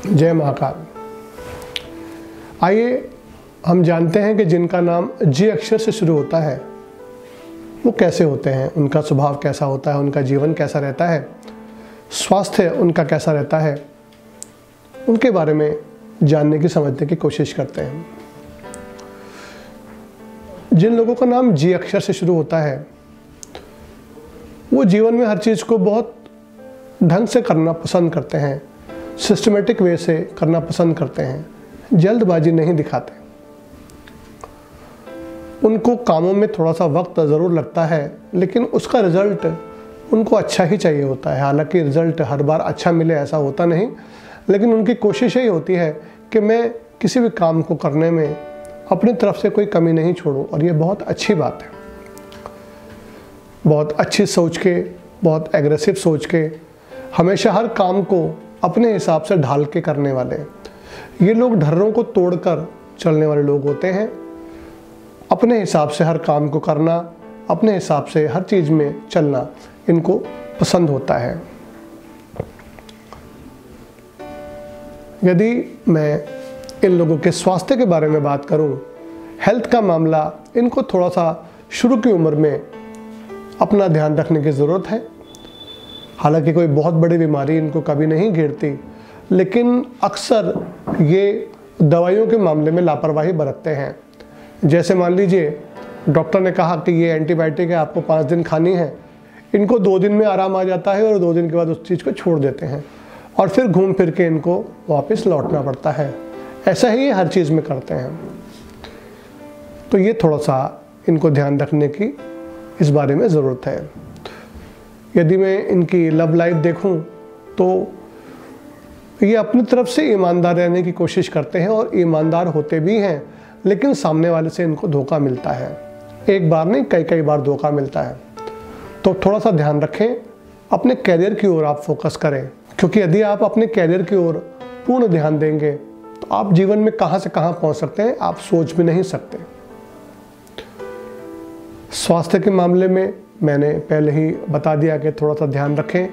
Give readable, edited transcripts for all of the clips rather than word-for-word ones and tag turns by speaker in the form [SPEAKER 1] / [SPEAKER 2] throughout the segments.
[SPEAKER 1] जय महाकाल। आइए हम जानते हैं कि जिनका नाम जी अक्षर से शुरू होता है वो कैसे होते हैं, उनका स्वभाव कैसा होता है, उनका जीवन कैसा रहता है, स्वास्थ्य उनका कैसा रहता है, उनके बारे में जानने की समझने की कोशिश करते हैं। जिन लोगों का नाम जी अक्षर से शुरू होता है वो जीवन में हर चीज़ को बहुत ढंग से करना पसंद करते हैं, सिस्टमेटिक वे से करना पसंद करते हैं, जल्दबाजी नहीं दिखाते। उनको कामों में थोड़ा सा वक्त ज़रूर लगता है लेकिन उसका रिज़ल्ट उनको अच्छा ही चाहिए होता है। हालांकि रिज़ल्ट हर बार अच्छा मिले ऐसा होता नहीं, लेकिन उनकी कोशिश यही होती है कि मैं किसी भी काम को करने में अपनी तरफ से कोई कमी नहीं छोड़ूं, और ये बहुत अच्छी बात है। बहुत अच्छी सोच के, बहुत एग्रेसिव सोच के, हमेशा हर काम को अपने हिसाब से ढाल के करने वाले ये लोग ढर्रों को तोड़कर चलने वाले लोग होते हैं। अपने हिसाब से हर काम को करना, अपने हिसाब से हर चीज़ में चलना इनको पसंद होता है। यदि मैं इन लोगों के स्वास्थ्य के बारे में बात करूं, हेल्थ का मामला इनको थोड़ा सा शुरू की उम्र में अपना ध्यान रखने की ज़रूरत है। हालांकि कोई बहुत बड़ी बीमारी इनको कभी नहीं घेरती, लेकिन अक्सर ये दवाइयों के मामले में लापरवाही बरतते हैं। जैसे मान लीजिए डॉक्टर ने कहा कि ये एंटीबायोटिक है, आपको 5 दिन खानी है, इनको 2 दिन में आराम आ जाता है और 2 दिन के बाद उस चीज़ को छोड़ देते हैं और फिर घूम फिर के इनको वापस लौटना पड़ता है। ऐसा ही ये हर चीज़ में करते हैं। तो ये थोड़ा सा इनको ध्यान रखने की इस बारे में ज़रूरत है। यदि मैं इनकी लव लाइफ देखूं तो ये अपनी तरफ से ईमानदार रहने की कोशिश करते हैं और ईमानदार होते भी हैं, लेकिन सामने वाले से इनको धोखा मिलता है। एक बार नहीं, कई कई बार धोखा मिलता है। तो थोड़ा सा ध्यान रखें, अपने कैरियर की ओर आप फोकस करें, क्योंकि यदि आप अपने कैरियर की ओर पूर्ण ध्यान देंगे तो आप जीवन में कहां से कहां पहुंच सकते हैं आप सोच भी नहीं सकते। स्वास्थ्य के मामले में मैंने पहले ही बता दिया कि थोड़ा सा ध्यान रखें,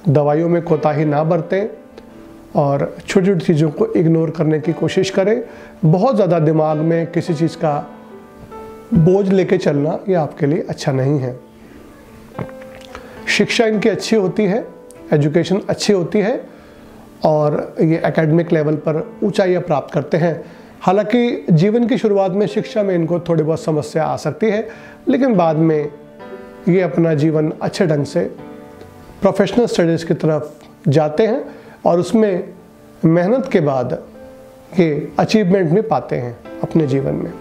[SPEAKER 1] दवाइयों में कोताही ना बरतें और छोटी छोटी चीज़ों को इग्नोर करने की कोशिश करें। बहुत ज़्यादा दिमाग में किसी चीज़ का बोझ लेके चलना ये आपके लिए अच्छा नहीं है। शिक्षा इनकी अच्छी होती है, एजुकेशन अच्छी होती है और ये एकेडमिक लेवल पर ऊंचाइयां प्राप्त करते हैं। हालांकि जीवन की शुरुआत में शिक्षा में इनको थोड़ी बहुत समस्या आ सकती है, लेकिन बाद में ये अपना जीवन अच्छे ढंग से प्रोफेशनल स्टडीज़ की तरफ जाते हैं और उसमें मेहनत के बाद ये अचीवमेंट भी पाते हैं अपने जीवन में।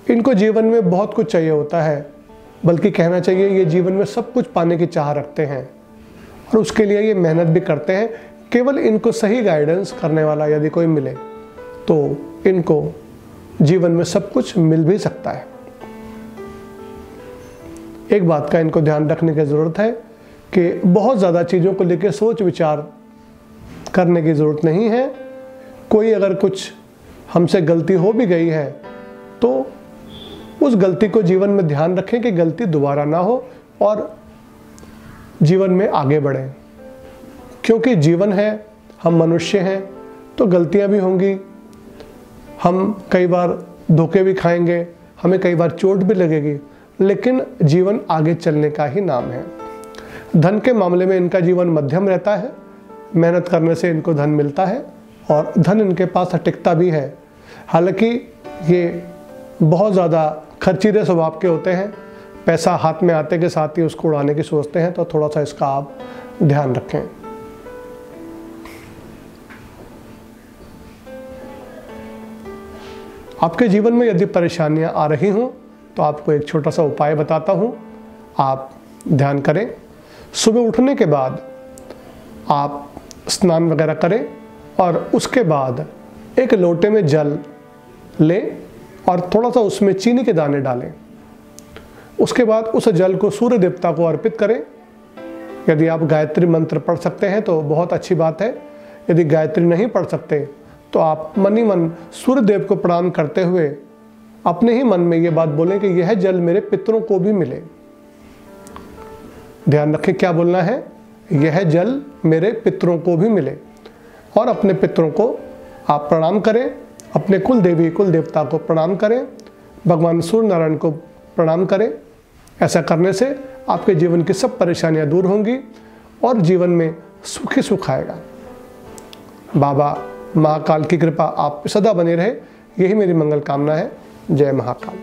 [SPEAKER 1] इनको जीवन में बहुत कुछ चाहिए होता है, बल्कि कहना चाहिए ये जीवन में सब कुछ पाने की चाह रखते हैं और उसके लिए ये मेहनत भी करते हैं। केवल इनको सही गाइडेंस करने वाला यदि कोई मिले तो इनको जीवन में सब कुछ मिल भी सकता है। एक बात का इनको ध्यान रखने की ज़रूरत है कि बहुत ज़्यादा चीज़ों को लेकर सोच विचार करने की ज़रूरत नहीं है। कोई अगर कुछ हमसे गलती हो भी गई है तो उस गलती को जीवन में ध्यान रखें कि गलती दोबारा ना हो और जीवन में आगे बढ़ें, क्योंकि जीवन है, हम मनुष्य हैं तो गलतियां भी होंगी, हम कई बार धोखे भी खाएंगे, हमें कई बार चोट भी लगेगी, लेकिन जीवन आगे चलने का ही नाम है। धन के मामले में इनका जीवन मध्यम रहता है, मेहनत करने से इनको धन मिलता है और धन इनके पास टिकता भी है। हालांकि ये बहुत ज़्यादा खर्चीले स्वभाव के होते हैं, पैसा हाथ में आते के साथ ही उसको उड़ाने की सोचते हैं, तो थोड़ा सा इसका आप ध्यान रखें। आपके जीवन में यदि परेशानियां आ रही हों तो आपको एक छोटा सा उपाय बताता हूं, आप ध्यान करें। सुबह उठने के बाद आप स्नान वगैरह करें और उसके बाद एक लोटे में जल लें और थोड़ा सा उसमें चीनी के दाने डालें। उसके बाद उस जल को सूर्य देवता को अर्पित करें। यदि आप गायत्री मंत्र पढ़ सकते हैं तो बहुत अच्छी बात है। यदि गायत्री नहीं पढ़ सकते तो आप मन ही मन सूर्य देव को प्रणाम करते हुए अपने ही मन में ये बात बोलें कि यह जल मेरे पितरों को भी मिले। ध्यान रखें क्या बोलना है, यह जल मेरे पितरों को भी मिले। और अपने पितरों को आप प्रणाम करें, अपने कुल देवी कुल देवता को प्रणाम करें, भगवान सूर्य नारायण को प्रणाम करें। ऐसा करने से आपके जीवन की सब परेशानियां दूर होंगी और जीवन में सुख ही सुख आएगा। बाबा महाकाल की कृपा आप पे सदा बनी रहे, यही मेरी मंगल कामना है। जय महाकाल।